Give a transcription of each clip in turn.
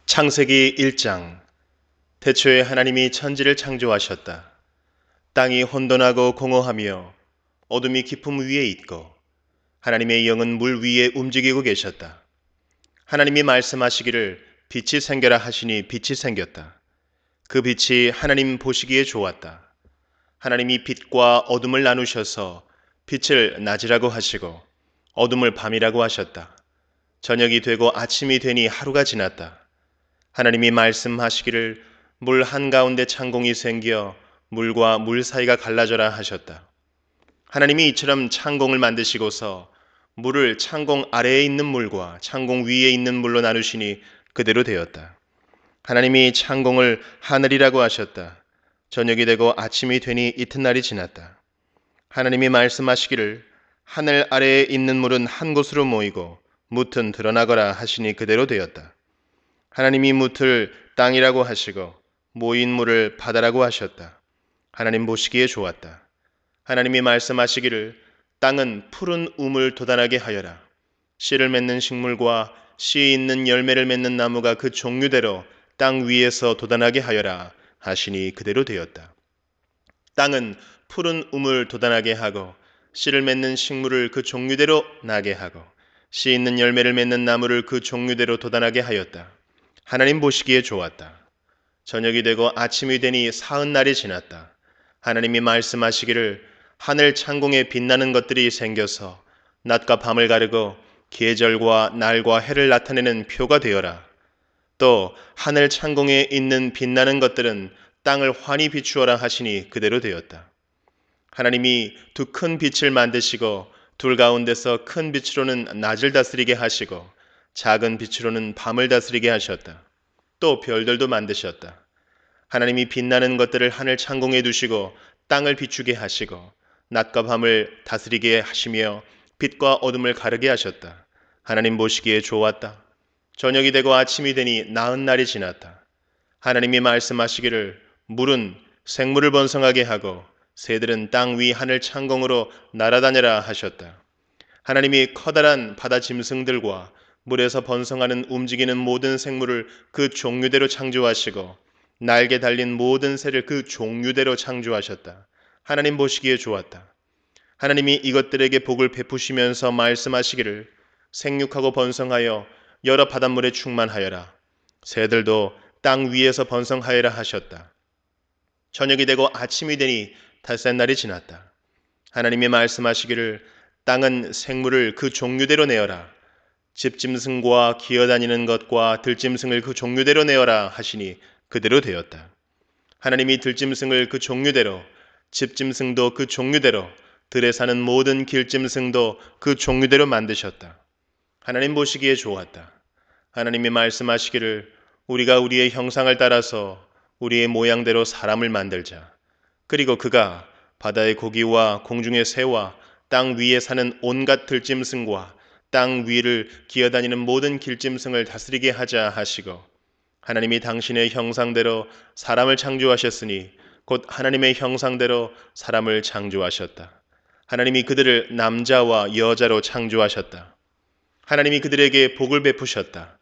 창세기 1장. 태초에 하나님이 천지를 창조하셨다. 땅이 혼돈하고 공허하며 어둠이 깊음 위에 있고 하나님의 영은 물 위에 움직이고 계셨다. 하나님이 말씀하시기를 빛이 생겨라 하시니 빛이 생겼다. 그 빛이 하나님 보시기에 좋았다. 하나님이 빛과 어둠을 나누셔서 빛을 낮이라고 하시고 어둠을 밤이라고 하셨다. 저녁이 되고 아침이 되니 하루가 지났다. 하나님이 말씀하시기를 물 한가운데 창공이 생겨 물과 물 사이가 갈라져라 하셨다. 하나님이 이처럼 창공을 만드시고서 물을 창공 아래에 있는 물과 창공 위에 있는 물로 나누시니 그대로 되었다. 하나님이 창공을 하늘이라고 하셨다. 저녁이 되고 아침이 되니 이튿날이 지났다. 하나님이 말씀하시기를 하늘 아래에 있는 물은 한 곳으로 모이고 뭇은 드러나거라 하시니 그대로 되었다. 하나님이 뭇을 땅이라고 하시고 모인 물을 바다라고 하셨다. 하나님 보시기에 좋았다. 하나님이 말씀하시기를 땅은 푸른 우물 돋아나게 하여라. 씨를 맺는 식물과 씨 있는 열매를 맺는 나무가 그 종류대로 땅 위에서 돋아나게 하여라 하시니 그대로 되었다. 땅은 푸른 우물 돋아나게 하고 씨를 맺는 식물을 그 종류대로 나게 하고 씨 있는 열매를 맺는 나무를 그 종류대로 돋아나게 하였다. 하나님 보시기에 좋았다. 저녁이 되고 아침이 되니 사흔날이 지났다. 하나님이 말씀하시기를 하늘 창공에 빛나는 것들이 생겨서 낮과 밤을 가르고 계절과 날과 해를 나타내는 표가 되어라. 또 하늘 창공에 있는 빛나는 것들은 땅을 환히 비추어라 하시니 그대로 되었다. 하나님이 두 큰 빛을 만드시고 둘 가운데서 큰 빛으로는 낮을 다스리게 하시고 작은 빛으로는 밤을 다스리게 하셨다. 또 별들도 만드셨다. 하나님이 빛나는 것들을 하늘 창공에 두시고 땅을 비추게 하시고 낮과 밤을 다스리게 하시며 빛과 어둠을 가르게 하셨다. 하나님 보시기에 좋았다. 저녁이 되고 아침이 되니 나흔 날이 지났다. 하나님이 말씀하시기를 물은 생물을 번성하게 하고 새들은 땅 위 하늘 창공으로 날아다녀라 하셨다. 하나님이 커다란 바다 짐승들과 물에서 번성하는 움직이는 모든 생물을 그 종류대로 창조하시고 날개 달린 모든 새를 그 종류대로 창조하셨다. 하나님 보시기에 좋았다. 하나님이 이것들에게 복을 베푸시면서 말씀하시기를 생육하고 번성하여 여러 바닷물에 충만하여라. 새들도 땅 위에서 번성하여라 하셨다. 저녁이 되고 아침이 되니 닷새 날이 지났다. 하나님이 말씀하시기를 땅은 생물을 그 종류대로 내어라. 집짐승과 기어다니는 것과 들짐승을 그 종류대로 내어라 하시니 그대로 되었다. 하나님이 들짐승을 그 종류대로, 집짐승도 그 종류대로, 들에 사는 모든 길짐승도 그 종류대로 만드셨다. 하나님 보시기에 좋았다. 하나님이 말씀하시기를 우리가 우리의 형상을 따라서 우리의 모양대로 사람을 만들자. 그리고 그가 바다의 고기와 공중의 새와 땅 위에 사는 온갖 들짐승과 땅 위를 기어다니는 모든 길짐승을 다스리게 하자 하시고 하나님이 당신의 형상대로 사람을 창조하셨으니 곧 하나님의 형상대로 사람을 창조하셨다. 하나님이 그들을 남자와 여자로 창조하셨다. 하나님이 그들에게 복을 베푸셨다.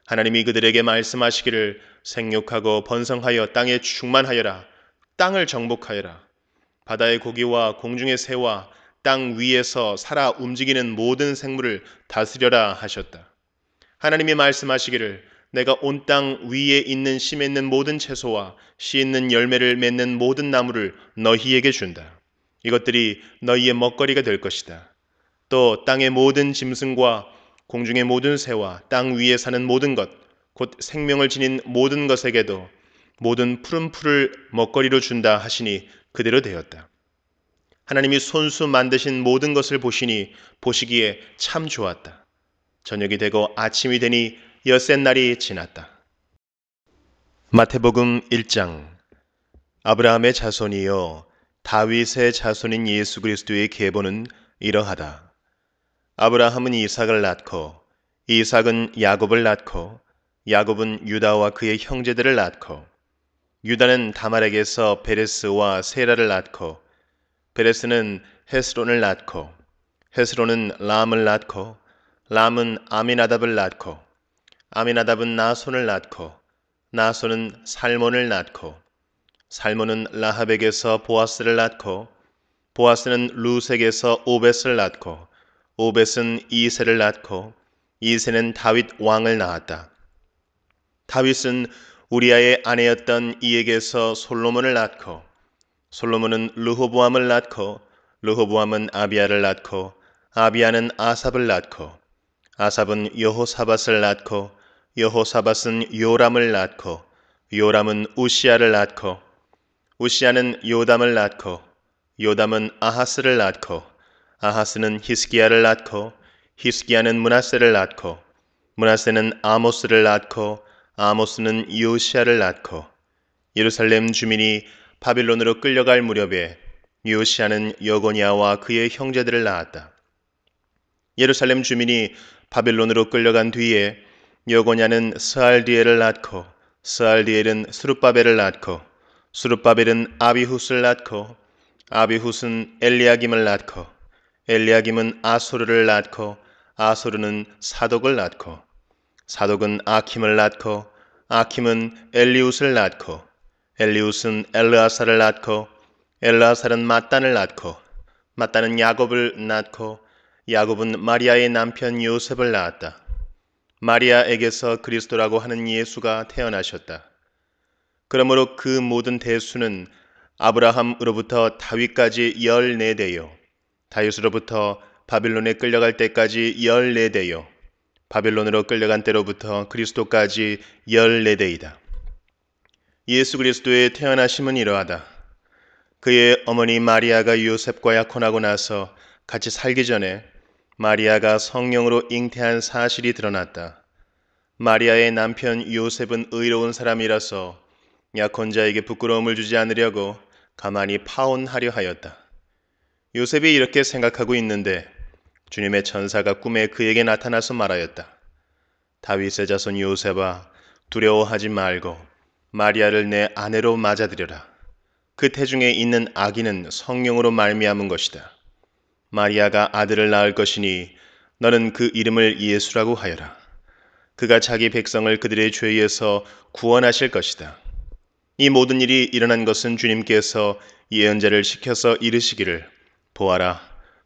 하나님이 그들에게 말씀하시기를 생육하고 번성하여 땅에 충만하여라. 땅을 정복하여라. 바다의 고기와 공중의 새와 땅 위에서 살아 움직이는 모든 생물을 다스려라 하셨다. 하나님이 말씀하시기를 내가 온 땅 위에 있는 씨 맺는 모든 채소와 씨 있는 열매를 맺는 모든 나무를 너희에게 준다. 이것들이 너희의 먹거리가 될 것이다. 또 땅의 모든 짐승과 공중의 모든 새와 땅 위에 사는 모든 것, 곧 생명을 지닌 모든 것에게도 모든 푸른 풀을 먹거리로 준다 하시니 그대로 되었다. 하나님이 손수 만드신 모든 것을 보시니 보시기에 참 좋았다. 저녁이 되고 아침이 되니 엿새 날이 지났다. 마태복음 1장. 아브라함의 자손이요 다윗의 자손인 예수 그리스도의 계보는 이러하다. 아브라함은 이삭을 낳고 이삭은 야곱을 낳고 야곱은 유다와 그의 형제들을 낳고 유다는 다말에게서 베레스와 세라를 낳고 베레스는 헤스론을 낳고 헤스론은 람을 낳고 람은 아미나답을 낳고 아미나답은 나손을 낳고 나손은 살몬을 낳고 살몬은 라합에게서 보아스를 낳고 보아스는 루색에서 오벳을 낳고 오벳은 이새를 낳고 이새는 다윗 왕을 낳았다. 다윗은 우리아의 아내였던 이에게서 솔로몬을 낳고 솔로몬은 르호보암을 낳고 르호보암은 아비야를 낳고 아비야는 아삽을 낳고 아삽은 여호사밧을 낳고 여호사밧은 요람을 낳고 요람은 우시야를 낳고 우시야는 요담을 낳고 요담은 아하스를 낳고 아하스는 히스기야를 낳고 히스기야는 므낫세를 낳고 므낫세는 아모스를 낳고 아모스는 요시야를 낳고 예루살렘 주민이 바빌론으로 끌려갈 무렵에 요시야는 여고니아와 그의 형제들을 낳았다. 예루살렘 주민이 바빌론으로 끌려간 뒤에 여고냐는 스알디엘을 낳고 스알디엘은 스룹바벨을 낳고 스룹바벨은 아비훗을 낳고 아비훗은 엘리야김을 낳고 엘리야김은 아소르를 낳고 아소르는 사독을 낳고 사독은 아킴을 낳고 아킴은 엘리웃을 낳고 엘리웃은 엘르아살을 낳고 엘르아살은 mat단을 낳고 mat단은 야곱을 낳고 야곱은 마리아의 남편 요셉을 낳았다. 마리아에게서 그리스도라고 하는 예수가 태어나셨다. 그러므로 그 모든 대수는 아브라함으로부터 다윗까지 14대요. 다윗으로부터 바빌론에 끌려갈 때까지 14대요. 바빌론으로 끌려간 때로부터 그리스도까지 14대이다. 예수 그리스도의 태어나심은 이러하다. 그의 어머니 마리아가 요셉과 약혼하고 나서 같이 살기 전에 마리아가 성령으로 잉태한 사실이 드러났다. 마리아의 남편 요셉은 의로운 사람이라서 약혼자에게 부끄러움을 주지 않으려고 가만히 파혼하려 하였다. 요셉이 이렇게 생각하고 있는데 주님의 천사가 꿈에 그에게 나타나서 말하였다. 다윗의 자손 요셉아, 두려워하지 말고 마리아를 내 아내로 맞아들여라. 그 태중에 있는 아기는 성령으로 말미암은 것이다. 마리아가 아들을 낳을 것이니 너는 그 이름을 예수라고 하여라. 그가 자기 백성을 그들의 죄에서 구원하실 것이다. 이 모든 일이 일어난 것은 주님께서 예언자를 시켜서 이르시기를 보아라,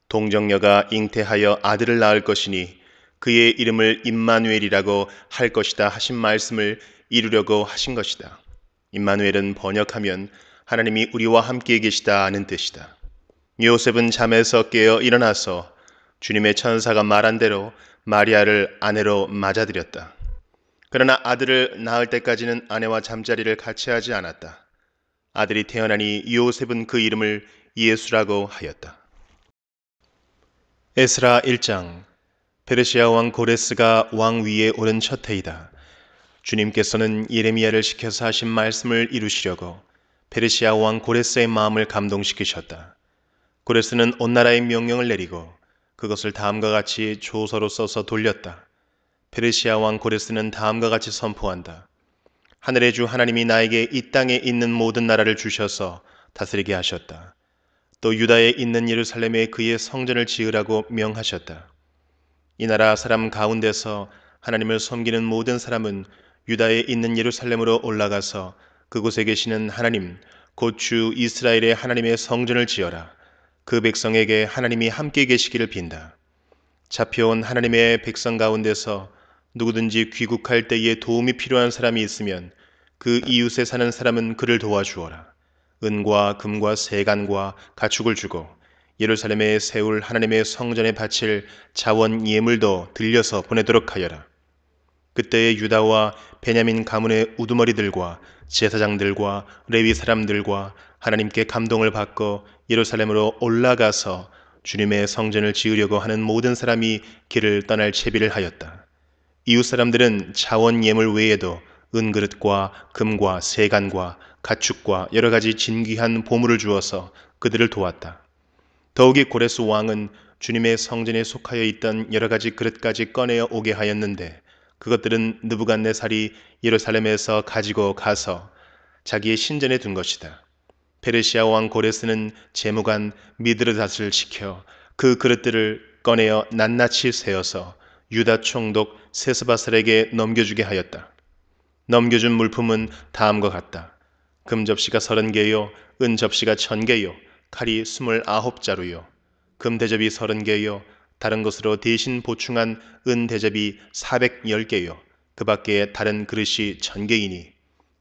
동정녀가 잉태하여 아들을 낳을 것이니 그의 이름을 임마누엘이라고 할 것이다 하신 말씀을 이루려고 하신 것이다. 임마누엘은 번역하면 하나님이 우리와 함께 계시다 하는 뜻이다. 요셉은 잠에서 깨어 일어나서 주님의 천사가 말한 대로 마리아를 아내로 맞아들였다. 그러나 아들을 낳을 때까지는 아내와 잠자리를 같이 하지 않았다. 아들이 태어나니 요셉은 그 이름을 예수라고 하였다. 에스라 1장. 페르시아 왕 고레스가 왕 위에 오른 첫 해이다. 주님께서는 예레미야를 시켜서 하신 말씀을 이루시려고 페르시아 왕 고레스의 마음을 감동시키셨다. 고레스는 온 나라에 명령을 내리고 그것을 다음과 같이 조서로 써서 돌렸다. 페르시아 왕 고레스는 다음과 같이 선포한다. 하늘의 주 하나님이 나에게 이 땅에 있는 모든 나라를 주셔서 다스리게 하셨다. 또 유다에 있는 예루살렘에 그의 성전을 지으라고 명하셨다. 이 나라 사람 가운데서 하나님을 섬기는 모든 사람은 유다에 있는 예루살렘으로 올라가서 그곳에 계시는 하나님, 곧 주 이스라엘의 하나님의 성전을 지어라. 그 백성에게 하나님이 함께 계시기를 빈다. 잡혀온 하나님의 백성 가운데서 누구든지 귀국할 때에 도움이 필요한 사람이 있으면 그 이웃에 사는 사람은 그를 도와주어라. 은과 금과 세간과 가축을 주고 예루살렘에 세울 하나님의 성전에 바칠 자원 예물도 들려서 보내도록 하여라. 그때의 유다와 베냐민 가문의 우두머리들과 제사장들과 레위 사람들과 하나님께 감동을 받고 예루살렘으로 올라가서 주님의 성전을 지으려고 하는 모든 사람이 길을 떠날 채비를 하였다. 이웃 사람들은 자원 예물 외에도 은그릇과 금과 세간과 가축과 여러 가지 진귀한 보물을 주어서 그들을 도왔다. 더욱이 고레스 왕은 주님의 성전에 속하여 있던 여러 가지 그릇까지 꺼내어 오게 하였는데 그것들은 느부갓네살이 예루살렘에서 가지고 가서 자기의 신전에 둔 것이다. 페르시아 왕 고레스는 재무관 미드르닷을 시켜 그 그릇들을 꺼내어 낱낱이 세어서 유다 총독 세스바살에게 넘겨주게 하였다. 넘겨준 물품은 다음과 같다. 금 접시가 30개요, 은 접시가 1000개요, 칼이 29자루요, 금 대접이 30개요, 다른 것으로 대신 보충한 은 대접이 410개요, 그 밖에 다른 그릇이 1000개이니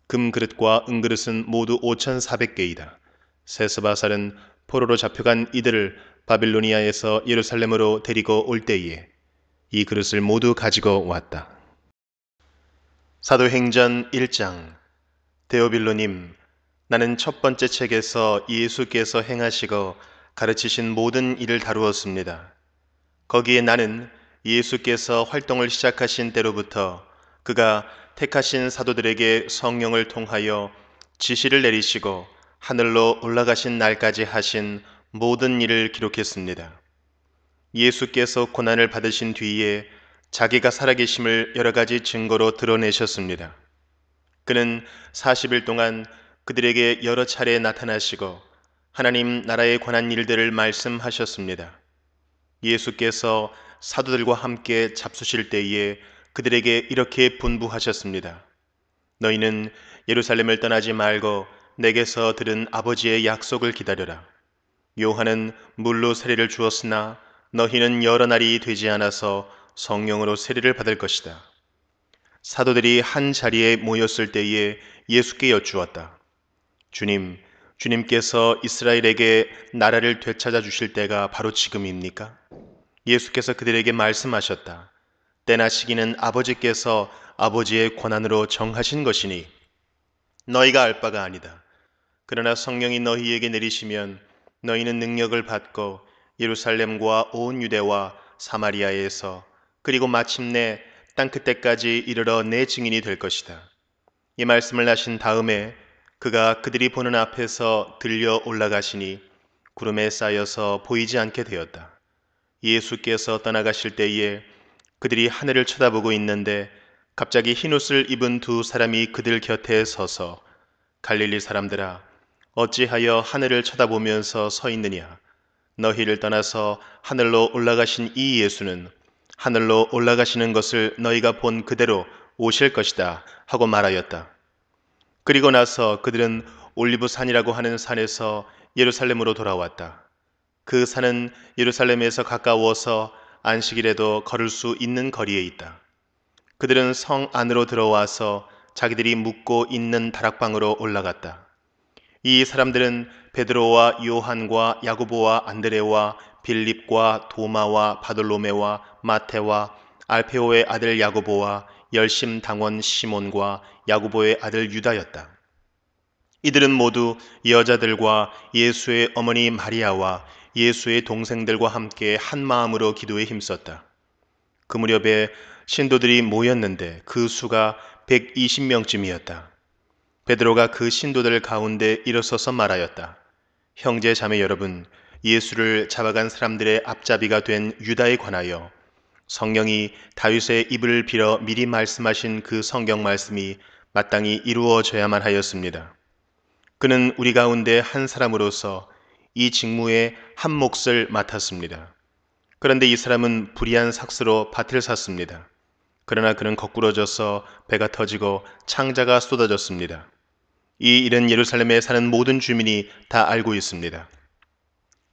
금 그릇과 은 그릇은 모두 5400개이다. 세스바살은 포로로 잡혀간 이들을 바빌로니아에서 예루살렘으로 데리고 올 때에 이 그릇을 모두 가지고 왔다. 사도행전 1장. 데오빌로님, 나는 첫 번째 책에서 예수께서 행하시고 가르치신 모든 일을 다루었습니다. 거기에 나는 예수께서 활동을 시작하신 때로부터 그가 택하신 사도들에게 성령을 통하여 지시를 내리시고 하늘로 올라가신 날까지 하신 모든 일을 기록했습니다. 예수께서 고난을 받으신 뒤에 자기가 살아계심을 여러 가지 증거로 드러내셨습니다. 그는 40일 동안 그들에게 여러 차례 나타나시고 하나님 나라에 관한 일들을 말씀하셨습니다. 예수께서 사도들과 함께 잡수실 때에 그들에게 이렇게 분부하셨습니다. 너희는 예루살렘을 떠나지 말고 내게서 들은 아버지의 약속을 기다려라. 요한은 물로 세례를 주었으나 너희는 여러 날이 되지 않아서 성령으로 세례를 받을 것이다. 사도들이 한 자리에 모였을 때에 예수께 여쭈었다. 주님, 주님께서 이스라엘에게 나라를 되찾아 주실 때가 바로 지금입니까? 예수께서 그들에게 말씀하셨다. 때나 시기는 아버지께서 아버지의 권한으로 정하신 것이니 너희가 알 바가 아니다. 그러나 성령이 너희에게 내리시면 너희는 능력을 받고 예루살렘과 온 유대와 사마리아에서 그리고 마침내 땅 끝때까지 이르러 내 증인이 될 것이다. 이 말씀을 하신 다음에 그가 그들이 보는 앞에서 들려 올라가시니 구름에 쌓여서 보이지 않게 되었다. 예수께서 떠나가실 때에 그들이 하늘을 쳐다보고 있는데 갑자기 흰옷을 입은 두 사람이 그들 곁에 서서 갈릴리 사람들아, 어찌하여 하늘을 쳐다보면서 서 있느냐? 너희를 떠나서 하늘로 올라가신 이 예수는 하늘로 올라가시는 것을 너희가 본 그대로 오실 것이다 하고 말하였다. 그리고 나서 그들은 올리브산이라고 하는 산에서 예루살렘으로 돌아왔다. 그 산은 예루살렘에서 가까워서 안식일에도 걸을 수 있는 거리에 있다. 그들은 성 안으로 들어와서 자기들이 묵고 있는 다락방으로 올라갔다. 이 사람들은 베드로와 요한과 야고보와 안드레와 빌립과 도마와 바돌로메와 마테와 알페오의 아들 야고보와 열심당원 시몬과 야고보의 아들 유다였다. 이들은 모두 여자들과 예수의 어머니 마리아와 예수의 동생들과 함께 한 마음으로 기도에 힘썼다. 그 무렵에 신도들이 모였는데 그 수가 120명쯤이었다. 베드로가 그 신도들 가운데 일어서서 말하였다. 형제 자매 여러분, 예수를 잡아간 사람들의 앞잡이가 된 유다에 관하여 성령이 다윗의 입을 빌어 미리 말씀하신 그 성경 말씀이 마땅히 이루어져야만 하였습니다. 그는 우리 가운데 한 사람으로서 이 직무의 한 몫을 맡았습니다. 그런데 이 사람은 불의한 삭스로 밭을 샀습니다. 그러나 그는 거꾸러져서 배가 터지고 창자가 쏟아졌습니다. 이 일은 예루살렘에 사는 모든 주민이 다 알고 있습니다.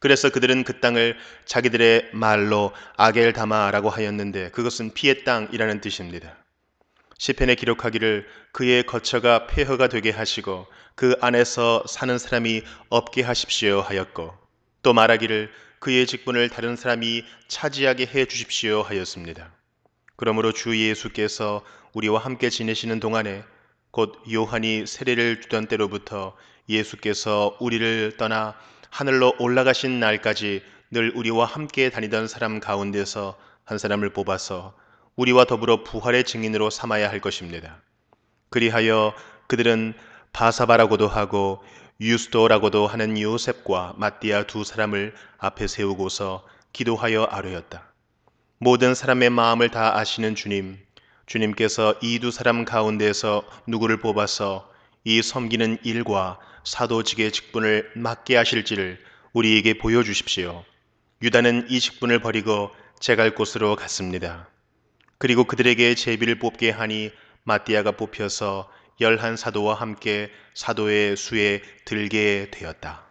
그래서 그들은 그 땅을 자기들의 말로 아겔다마라고 하였는데 그것은 피의 땅이라는 뜻입니다. 시편에 기록하기를 그의 거처가 폐허가 되게 하시고 그 안에서 사는 사람이 없게 하십시오 하였고 또 말하기를 그의 직분을 다른 사람이 차지하게 해 주십시오 하였습니다. 그러므로 주 예수께서 우리와 함께 지내시는 동안에 곧 요한이 세례를 주던 때로부터 예수께서 우리를 떠나 하늘로 올라가신 날까지 늘 우리와 함께 다니던 사람 가운데서 한 사람을 뽑아서 우리와 더불어 부활의 증인으로 삼아야 할 것입니다. 그리하여 그들은 바사바라고도 하고 유스도라고도 하는 요셉과 mat디아 두 사람을 앞에 세우고서 기도하여 아뢰었다. 모든 사람의 마음을 다 아시는 주님, 주님께서 이 두 사람 가운데서 누구를 뽑아서 이 섬기는 일과 사도직의 직분을 맡게 하실지를 우리에게 보여주십시오. 유다는 이 직분을 버리고 제갈 곳으로 갔습니다. 그리고 그들에게 제비를 뽑게 하니 마띠아가 뽑혀서 11 사도와 함께 사도의 수에 들게 되었다.